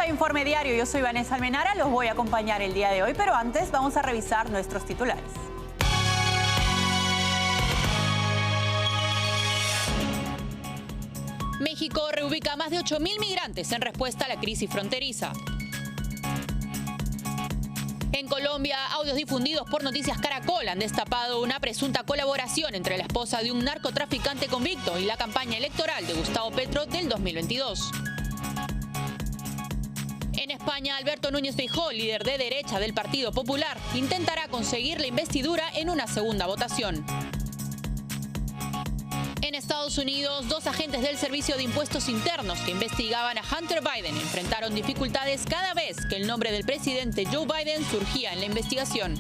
a Informe Diario, yo soy Vanessa Almenara, los voy a acompañar el día de hoy, pero antes vamos a revisar nuestros titulares. México reubica a más de 8.000 migrantes en respuesta a la crisis fronteriza. En Colombia, audios difundidos por Noticias Caracol han destapado una presunta colaboración entre la esposa de un narcotraficante convicto y la campaña electoral de Gustavo Petro del 2022. En España, Alberto Núñez Feijóo, líder de derecha del Partido Popular, intentará conseguir la investidura en una segunda votación. En Estados Unidos, 2 agentes del Servicio de Impuestos Internos que investigaban a Hunter Biden enfrentaron dificultades cada vez que el nombre del presidente Joe Biden surgía en la investigación.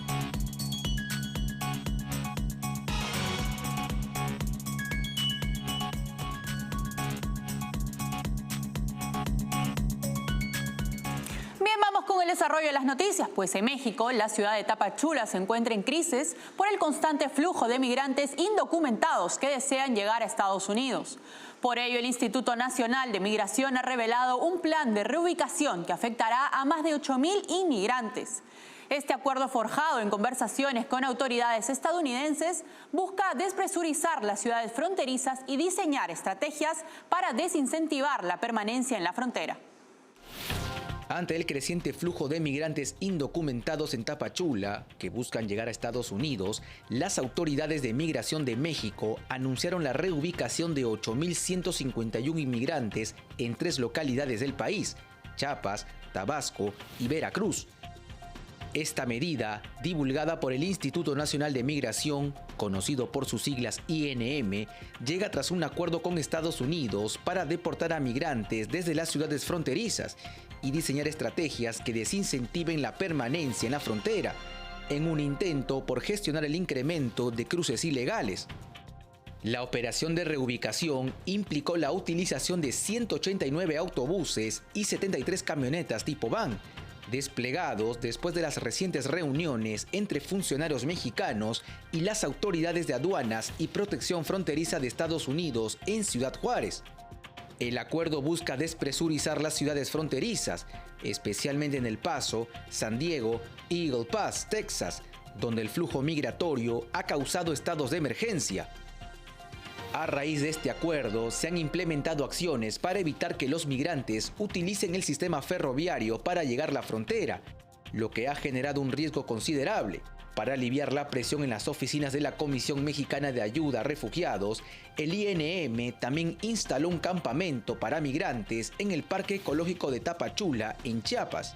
Bien, vamos con el desarrollo de las noticias, pues en México, la ciudad de Tapachula se encuentra en crisis por el constante flujo de migrantes indocumentados que desean llegar a Estados Unidos. Por ello, el Instituto Nacional de Migración ha revelado un plan de reubicación que afectará a más de 8.000 inmigrantes. Este acuerdo forjado en conversaciones con autoridades estadounidenses busca despresurizar las ciudades fronterizas y diseñar estrategias para desincentivar la permanencia en la frontera. Ante el creciente flujo de migrantes indocumentados en Tapachula, que buscan llegar a Estados Unidos, las autoridades de migración de México anunciaron la reubicación de 8.151 inmigrantes en 3 localidades del país, Chiapas, Tabasco y Veracruz. Esta medida, divulgada por el Instituto Nacional de Migración, conocido por sus siglas INM, llega tras un acuerdo con Estados Unidos para deportar a migrantes desde las ciudades fronterizas y diseñar estrategias que desincentiven la permanencia en la frontera, en un intento por gestionar el incremento de cruces ilegales. La operación de reubicación implicó la utilización de 189 autobuses y 73 camionetas tipo van, desplegados después de las recientes reuniones entre funcionarios mexicanos y las autoridades de aduanas y protección fronteriza de Estados Unidos en Ciudad Juárez. El acuerdo busca despresurizar las ciudades fronterizas, especialmente en El Paso, San Diego y Eagle Pass, Texas, donde el flujo migratorio ha causado estados de emergencia. A raíz de este acuerdo, se han implementado acciones para evitar que los migrantes utilicen el sistema ferroviario para llegar a la frontera, lo que ha generado un riesgo considerable. Para aliviar la presión en las oficinas de la Comisión Mexicana de Ayuda a Refugiados, el INM también instaló un campamento para migrantes en el Parque Ecológico de Tapachula, en Chiapas.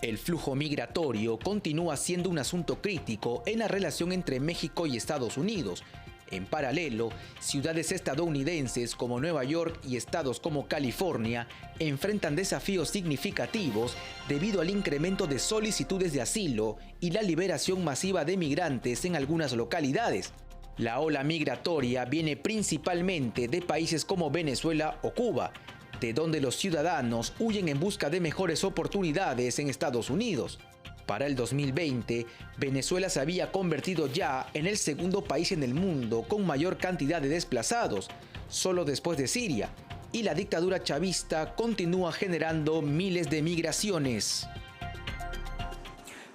El flujo migratorio continúa siendo un asunto crítico en la relación entre México y Estados Unidos. En paralelo, ciudades estadounidenses como Nueva York y estados como California enfrentan desafíos significativos debido al incremento de solicitudes de asilo y la liberación masiva de migrantes en algunas localidades. La ola migratoria viene principalmente de países como Venezuela o Cuba, de donde los ciudadanos huyen en busca de mejores oportunidades en Estados Unidos. Para el 2020, Venezuela se había convertido ya en el segundo país en el mundo con mayor cantidad de desplazados, solo después de Siria, y la dictadura chavista continúa generando miles de migraciones.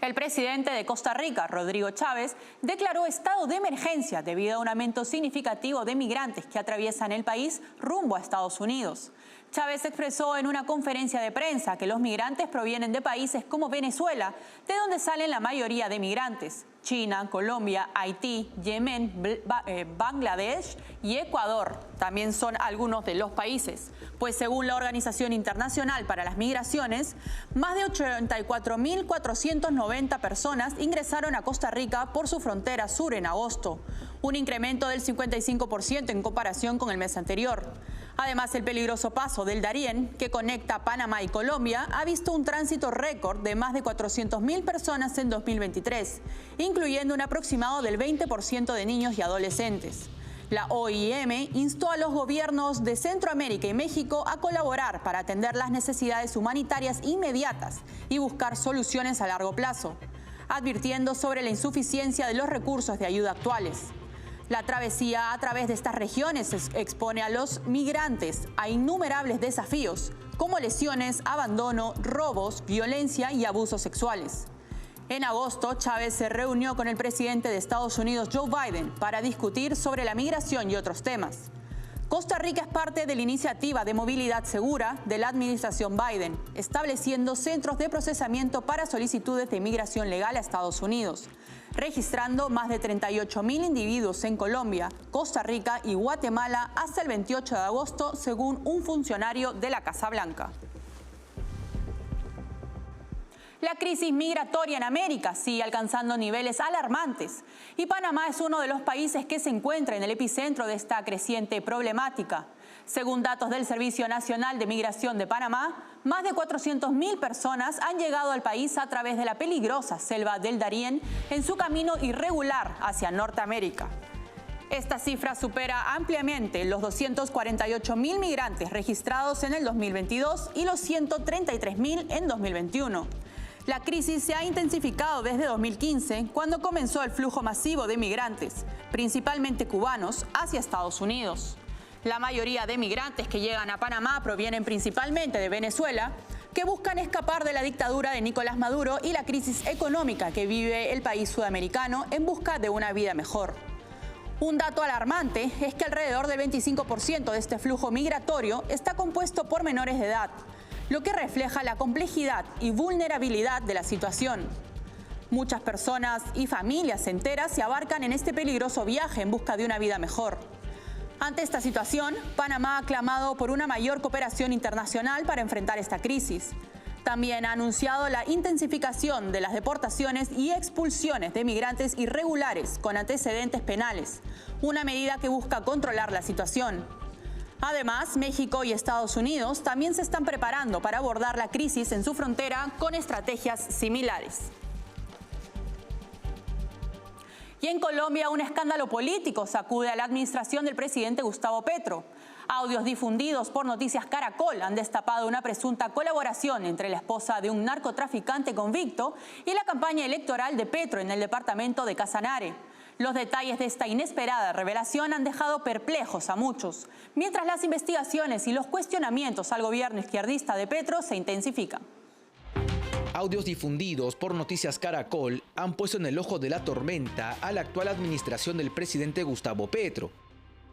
El presidente de Costa Rica, Rodrigo Chávez, declaró estado de emergencia debido a un aumento significativo de migrantes que atraviesan el país rumbo a Estados Unidos. Chávez expresó en una conferencia de prensa que los migrantes provienen de países como Venezuela, de donde salen la mayoría de migrantes. China, Colombia, Haití, Yemen, Bangladesh y Ecuador también son algunos de los países. Pues según la Organización Internacional para las Migraciones, más de 84.490 personas ingresaron a Costa Rica por su frontera sur en agosto, un incremento del 55% en comparación con el mes anterior. Además, el peligroso paso del Darién, que conecta Panamá y Colombia, ha visto un tránsito récord de más de 400.000 personas en 2023, incluyendo un aproximado del 20% de niños y adolescentes. La OIM instó a los gobiernos de Centroamérica y México a colaborar para atender las necesidades humanitarias inmediatas y buscar soluciones a largo plazo, advirtiendo sobre la insuficiencia de los recursos de ayuda actuales. La travesía a través de estas regiones expone a los migrantes a innumerables desafíos, como lesiones, abandono, robos, violencia y abusos sexuales. En agosto, Chávez se reunió con el presidente de Estados Unidos, Joe Biden, para discutir sobre la migración y otros temas. Costa Rica es parte de la iniciativa de movilidad segura de la administración Biden, estableciendo centros de procesamiento para solicitudes de migración legal a Estados Unidos, registrando más de 38.000 individuos en Colombia, Costa Rica y Guatemala hasta el 28 de agosto, según un funcionario de la Casa Blanca. La crisis migratoria en América sigue alcanzando niveles alarmantes y Panamá es uno de los países que se encuentra en el epicentro de esta creciente problemática. Según datos del Servicio Nacional de Migración de Panamá, más de 400.000 personas han llegado al país a través de la peligrosa selva del Darién en su camino irregular hacia Norteamérica. Esta cifra supera ampliamente los 248.000 migrantes registrados en el 2022 y los 133.000 en 2021. La crisis se ha intensificado desde 2015, cuando comenzó el flujo masivo de migrantes, principalmente cubanos, hacia Estados Unidos. La mayoría de migrantes que llegan a Panamá provienen principalmente de Venezuela, que buscan escapar de la dictadura de Nicolás Maduro y la crisis económica que vive el país sudamericano en busca de una vida mejor. Un dato alarmante es que alrededor del 25% de este flujo migratorio está compuesto por menores de edad, lo que refleja la complejidad y vulnerabilidad de la situación. Muchas personas y familias enteras se abarcan en este peligroso viaje en busca de una vida mejor. Ante esta situación, Panamá ha clamado por una mayor cooperación internacional para enfrentar esta crisis. También ha anunciado la intensificación de las deportaciones y expulsiones de migrantes irregulares con antecedentes penales, una medida que busca controlar la situación. Además, México y Estados Unidos también se están preparando para abordar la crisis en su frontera con estrategias similares. Y en Colombia, un escándalo político sacude a la administración del presidente Gustavo Petro. Audios difundidos por Noticias Caracol han destapado una presunta colaboración entre la esposa de un narcotraficante convicto y la campaña electoral de Petro en el departamento de Casanare. Los detalles de esta inesperada revelación han dejado perplejos a muchos, mientras las investigaciones y los cuestionamientos al gobierno izquierdista de Petro se intensifican. Audios difundidos por Noticias Caracol han puesto en el ojo de la tormenta a la actual administración del presidente Gustavo Petro.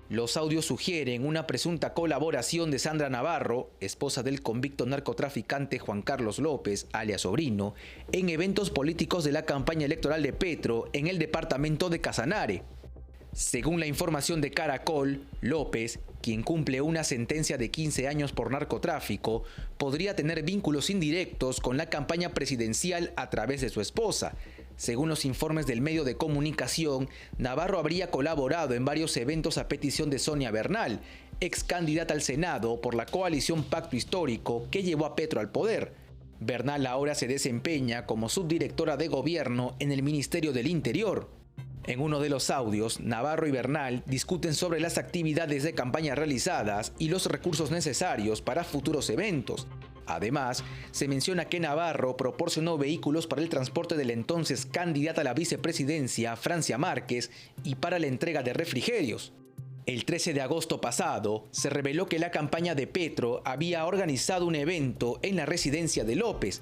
Los audios sugieren una presunta colaboración de Sandra Navarro, esposa del convicto narcotraficante Juan Carlos López, alias Sobrino, en eventos políticos de la campaña electoral de Petro en el departamento de Casanare. Según la información de Caracol, López, quien cumple una sentencia de 15 años por narcotráfico, podría tener vínculos indirectos con la campaña presidencial a través de su esposa. Según los informes del medio de comunicación, Navarro habría colaborado en varios eventos a petición de Sonia Bernal, ex candidata al Senado por la coalición Pacto Histórico que llevó a Petro al poder. Bernal ahora se desempeña como subdirectora de gobierno en el Ministerio del Interior. En uno de los audios, Navarro y Bernal discuten sobre las actividades de campaña realizadas y los recursos necesarios para futuros eventos. Además, se menciona que Navarro proporcionó vehículos para el transporte de la entonces candidata a la vicepresidencia, Francia Márquez, y para la entrega de refrigerios. El 13 de agosto pasado, se reveló que la campaña de Petro había organizado un evento en la residencia de López.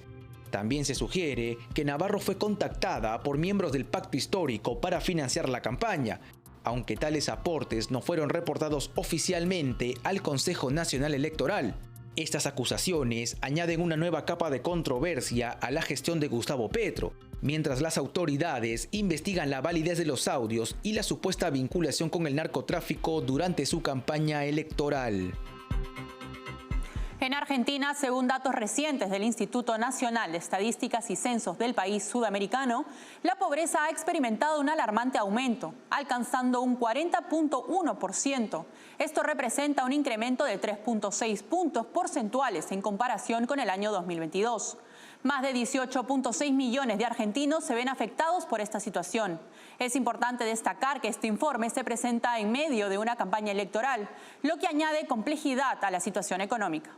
También se sugiere que Navarro fue contactada por miembros del Pacto Histórico para financiar la campaña, aunque tales aportes no fueron reportados oficialmente al Consejo Nacional Electoral. Estas acusaciones añaden una nueva capa de controversia a la gestión de Gustavo Petro, mientras las autoridades investigan la validez de los audios y la supuesta vinculación con el narcotráfico durante su campaña electoral. En Argentina, según datos recientes del Instituto Nacional de Estadísticas y Censos del país sudamericano, la pobreza ha experimentado un alarmante aumento, alcanzando un 40.1%. Esto representa un incremento de 3.6 puntos porcentuales en comparación con el año 2022. Más de 18.6 millones de argentinos se ven afectados por esta situación. Es importante destacar que este informe se presenta en medio de una campaña electoral, lo que añade complejidad a la situación económica.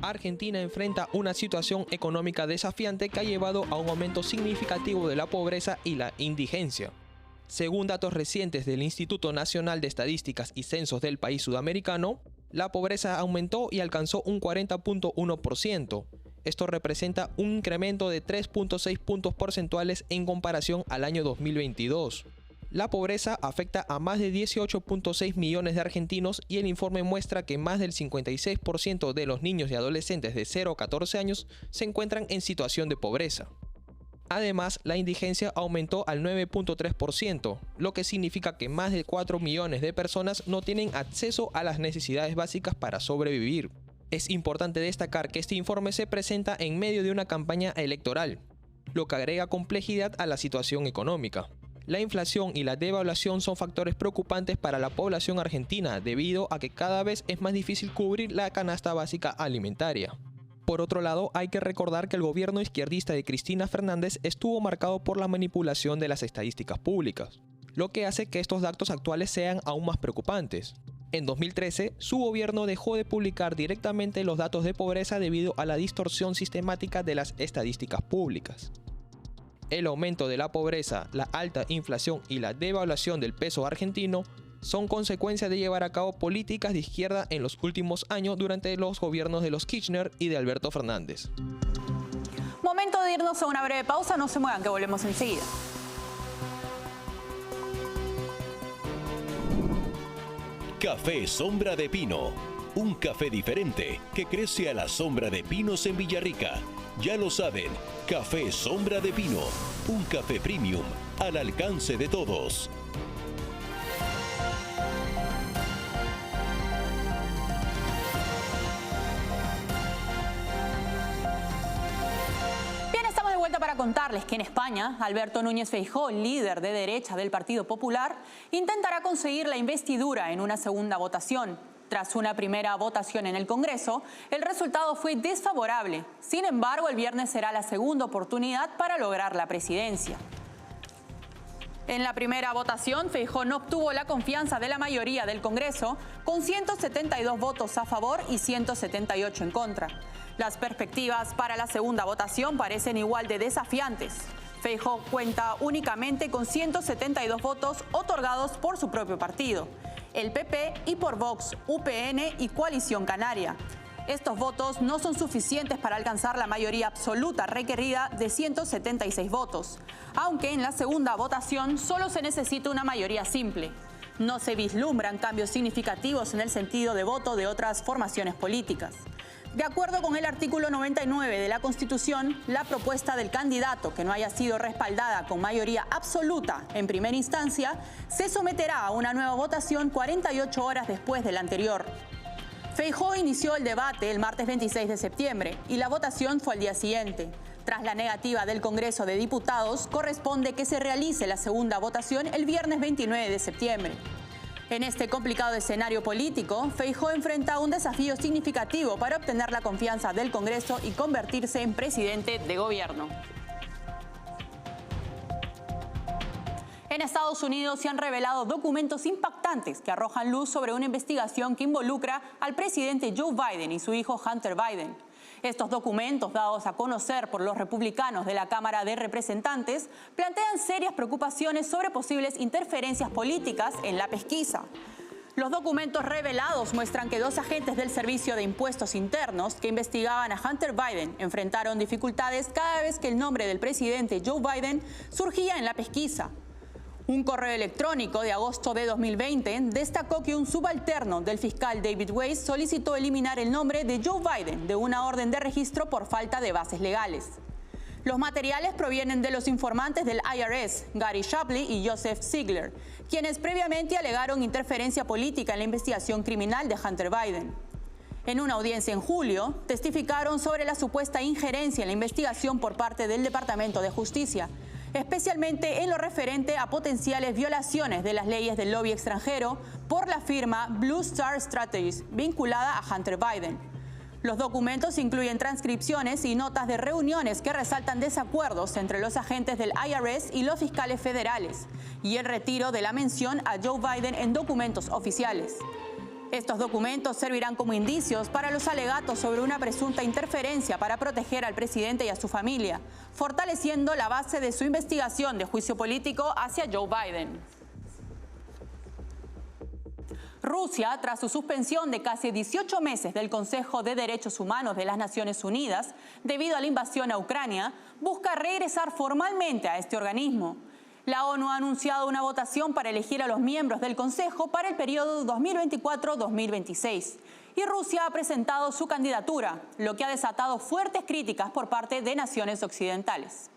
Argentina enfrenta una situación económica desafiante que ha llevado a un aumento significativo de la pobreza y la indigencia. Según datos recientes del Instituto Nacional de Estadísticas y Censos del país sudamericano, la pobreza aumentó y alcanzó un 40.1%. Esto representa un incremento de 3.6 puntos porcentuales en comparación al año 2022. La pobreza afecta a más de 18.6 millones de argentinos y el informe muestra que más del 56% de los niños y adolescentes de 0 a 14 años se encuentran en situación de pobreza. Además, la indigencia aumentó al 9.3%, lo que significa que más de 4 millones de personas no tienen acceso a las necesidades básicas para sobrevivir. Es importante destacar que este informe se presenta en medio de una campaña electoral, lo que agrega complejidad a la situación económica. La inflación y la devaluación son factores preocupantes para la población argentina debido a que cada vez es más difícil cubrir la canasta básica alimentaria. Por otro lado, hay que recordar que el gobierno izquierdista de Cristina Fernández estuvo marcado por la manipulación de las estadísticas públicas, lo que hace que estos datos actuales sean aún más preocupantes. En 2013, su gobierno dejó de publicar directamente los datos de pobreza debido a la distorsión sistemática de las estadísticas públicas. El aumento de la pobreza, la alta inflación y la devaluación del peso argentino son consecuencia de llevar a cabo políticas de izquierda en los últimos años durante los gobiernos de los Kirchner y de Alberto Fernández. Momento de irnos a una breve pausa, no se muevan que volvemos enseguida. Café Sombra de Pino, un café diferente que crece a la sombra de pinos en Villarrica. Ya lo saben, Café Sombra de Pino, un café premium al alcance de todos. Para contarles que en España, Alberto Núñez Feijóo, líder de derecha del Partido Popular, intentará conseguir la investidura en una segunda votación. Tras una primera votación en el Congreso, el resultado fue desfavorable. Sin embargo, el viernes será la segunda oportunidad para lograr la presidencia. En la primera votación, Feijóo no obtuvo la confianza de la mayoría del Congreso, con 172 votos a favor y 178 en contra. Las perspectivas para la segunda votación parecen igual de desafiantes. Feijóo cuenta únicamente con 172 votos otorgados por su propio partido, el PP, y por Vox, UPN y Coalición Canaria. Estos votos no son suficientes para alcanzar la mayoría absoluta requerida de 176 votos, aunque en la segunda votación solo se necesita una mayoría simple. No se vislumbran cambios significativos en el sentido de voto de otras formaciones políticas. De acuerdo con el artículo 99 de la Constitución, la propuesta del candidato que no haya sido respaldada con mayoría absoluta en primera instancia se someterá a una nueva votación 48 horas después de la anterior. Feijóo inició el debate el martes 26 de septiembre y la votación fue al día siguiente. Tras la negativa del Congreso de Diputados, corresponde que se realice la segunda votación el viernes 29 de septiembre. En este complicado escenario político, Feijóo enfrenta un desafío significativo para obtener la confianza del Congreso y convertirse en presidente de gobierno. En Estados Unidos se han revelado documentos impactantes que arrojan luz sobre una investigación que involucra al presidente Joe Biden y su hijo Hunter Biden. Estos documentos, dados a conocer por los republicanos de la Cámara de Representantes, plantean serias preocupaciones sobre posibles interferencias políticas en la pesquisa. Los documentos revelados muestran que 2 agentes del Servicio de Impuestos Internos que investigaban a Hunter Biden enfrentaron dificultades cada vez que el nombre del presidente Joe Biden surgía en la pesquisa. Un correo electrónico de agosto de 2020 destacó que un subalterno del fiscal David Weiss solicitó eliminar el nombre de Joe Biden de una orden de registro por falta de bases legales. Los materiales provienen de los informantes del IRS, Gary Shapley y Joseph Ziegler, quienes previamente alegaron interferencia política en la investigación criminal de Hunter Biden. En una audiencia en julio, testificaron sobre la supuesta injerencia en la investigación por parte del Departamento de Justicia, especialmente en lo referente a potenciales violaciones de las leyes del lobby extranjero por la firma Blue Star Strategies, vinculada a Hunter Biden. Los documentos incluyen transcripciones y notas de reuniones que resaltan desacuerdos entre los agentes del IRS y los fiscales federales, y el retiro de la mención a Joe Biden en documentos oficiales. Estos documentos servirán como indicios para los alegatos sobre una presunta interferencia para proteger al presidente y a su familia, fortaleciendo la base de su investigación de juicio político hacia Joe Biden. Rusia, tras su suspensión de casi 18 meses del Consejo de Derechos Humanos de las Naciones Unidas debido a la invasión a Ucrania, busca regresar formalmente a este organismo. La ONU ha anunciado una votación para elegir a los miembros del Consejo para el periodo 2024-2026. Y Rusia ha presentado su candidatura, lo que ha desatado fuertes críticas por parte de naciones occidentales.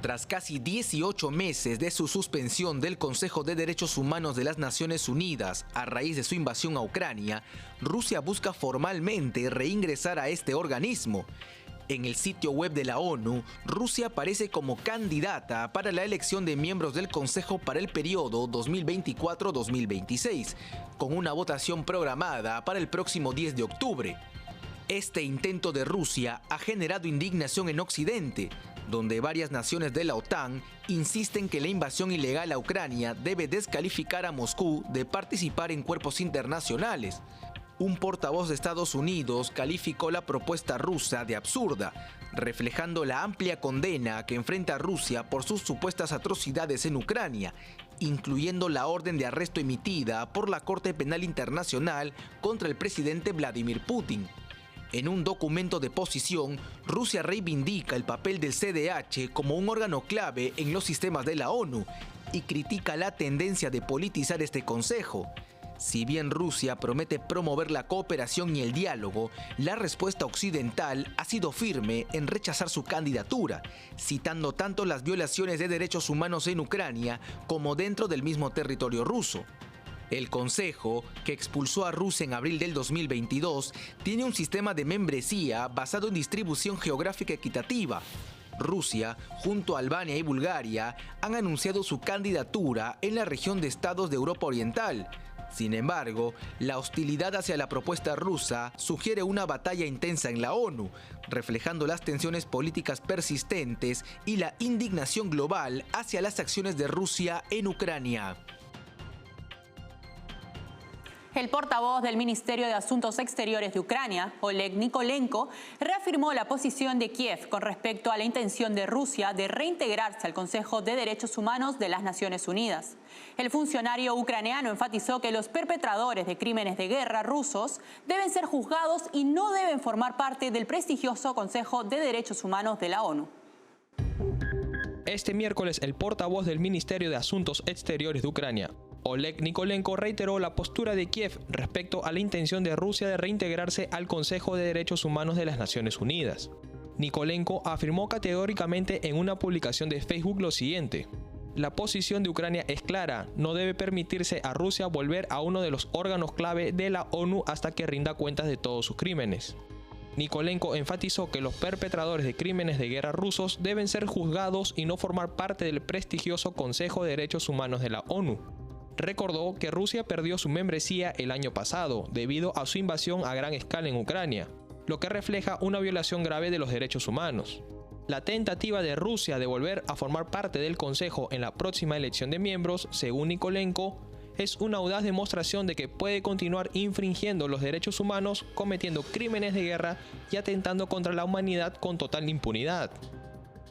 Tras casi 18 meses de su suspensión del Consejo de Derechos Humanos de las Naciones Unidas a raíz de su invasión a Ucrania, Rusia busca formalmente reingresar a este organismo. En el sitio web de la ONU, Rusia aparece como candidata para la elección de miembros del Consejo para el periodo 2024-2026, con una votación programada para el próximo 10 de octubre. Este intento de Rusia ha generado indignación en Occidente, donde varias naciones de la OTAN insisten que la invasión ilegal a Ucrania debe descalificar a Moscú de participar en cuerpos internacionales. Un portavoz de Estados Unidos calificó la propuesta rusa de absurda, reflejando la amplia condena que enfrenta Rusia por sus supuestas atrocidades en Ucrania, incluyendo la orden de arresto emitida por la Corte Penal Internacional contra el presidente Vladimir Putin. En un documento de posición, Rusia reivindica el papel del CDH como un órgano clave en los sistemas de la ONU y critica la tendencia de politizar este consejo. Si bien Rusia promete promover la cooperación y el diálogo, la respuesta occidental ha sido firme en rechazar su candidatura, citando tanto las violaciones de derechos humanos en Ucrania como dentro del mismo territorio ruso. El Consejo, que expulsó a Rusia en abril del 2022, tiene un sistema de membresía basado en distribución geográfica equitativa. Rusia, junto a Albania y Bulgaria, han anunciado su candidatura en la región de estados de Europa Oriental. Sin embargo, la hostilidad hacia la propuesta rusa sugiere una batalla intensa en la ONU, reflejando las tensiones políticas persistentes y la indignación global hacia las acciones de Rusia en Ucrania. El portavoz del Ministerio de Asuntos Exteriores de Ucrania, Oleg Nikolenko, reafirmó la posición de Kiev con respecto a la intención de Rusia de reintegrarse al Consejo de Derechos Humanos de las Naciones Unidas. El funcionario ucraniano enfatizó que los perpetradores de crímenes de guerra rusos deben ser juzgados y no deben formar parte del prestigioso Consejo de Derechos Humanos de la ONU. Este miércoles, el portavoz del Ministerio de Asuntos Exteriores de Ucrania, Oleg Nikolenko, reiteró la postura de Kiev respecto a la intención de Rusia de reintegrarse al Consejo de Derechos Humanos de las Naciones Unidas. Nikolenko afirmó categóricamente en una publicación de Facebook lo siguiente: la posición de Ucrania es clara, no debe permitirse a Rusia volver a uno de los órganos clave de la ONU hasta que rinda cuentas de todos sus crímenes. Nikolenko enfatizó que los perpetradores de crímenes de guerra rusos deben ser juzgados y no formar parte del prestigioso Consejo de Derechos Humanos de la ONU. Recordó que Rusia perdió su membresía el año pasado debido a su invasión a gran escala en Ucrania, lo que refleja una violación grave de los derechos humanos. La tentativa de Rusia de volver a formar parte del Consejo en la próxima elección de miembros, según Nikolenko, es una audaz demostración de que puede continuar infringiendo los derechos humanos, cometiendo crímenes de guerra y atentando contra la humanidad con total impunidad.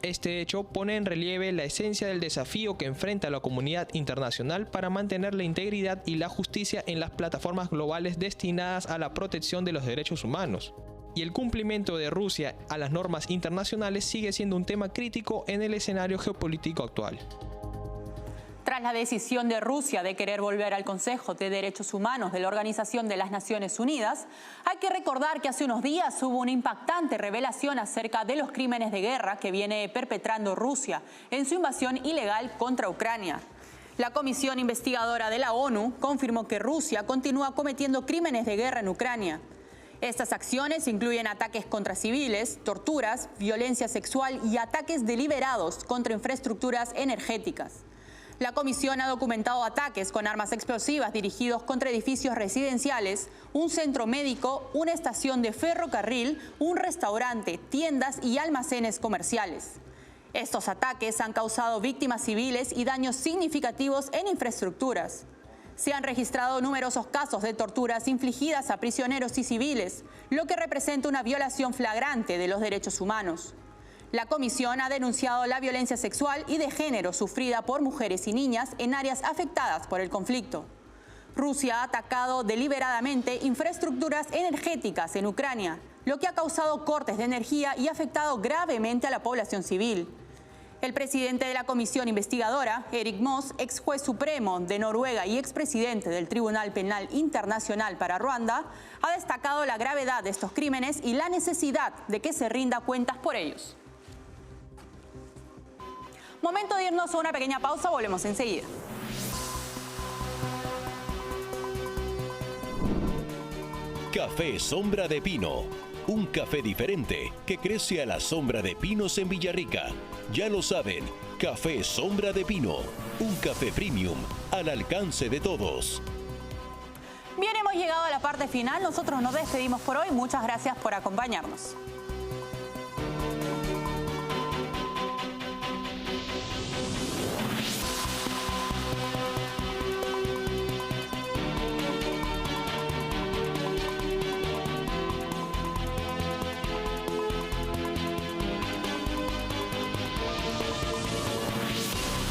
Este hecho pone en relieve la esencia del desafío que enfrenta la comunidad internacional para mantener la integridad y la justicia en las plataformas globales destinadas a la protección de los derechos humanos. Y el cumplimiento de Rusia a las normas internacionales sigue siendo un tema crítico en el escenario geopolítico actual. Tras la decisión de Rusia de querer volver al Consejo de Derechos Humanos de la Organización de las Naciones Unidas, hay que recordar que hace unos días hubo una impactante revelación acerca de los crímenes de guerra que viene perpetrando Rusia en su invasión ilegal contra Ucrania. La Comisión Investigadora de la ONU confirmó que Rusia continúa cometiendo crímenes de guerra en Ucrania. Estas acciones incluyen ataques contra civiles, torturas, violencia sexual y ataques deliberados contra infraestructuras energéticas. La comisión ha documentado ataques con armas explosivas dirigidos contra edificios residenciales, un centro médico, una estación de ferrocarril, un restaurante, tiendas y almacenes comerciales. Estos ataques han causado víctimas civiles y daños significativos en infraestructuras. Se han registrado numerosos casos de torturas infligidas a prisioneros y civiles, lo que representa una violación flagrante de los derechos humanos. La comisión ha denunciado la violencia sexual y de género sufrida por mujeres y niñas en áreas afectadas por el conflicto. Rusia ha atacado deliberadamente infraestructuras energéticas en Ucrania, lo que ha causado cortes de energía y afectado gravemente a la población civil. El presidente de la comisión investigadora, Erik Moss, ex juez supremo de Noruega y expresidente del Tribunal Penal Internacional para Ruanda, ha destacado la gravedad de estos crímenes y la necesidad de que se rinda cuentas por ellos. Momento de irnos a una pequeña pausa, volvemos enseguida. Café Sombra de Pino. Un café diferente que crece a la sombra de pinos en Villarrica. Ya lo saben, Café Sombra de Pino. Un café premium al alcance de todos. Bien, hemos llegado a la parte final. Nosotros nos despedimos por hoy. Muchas gracias por acompañarnos.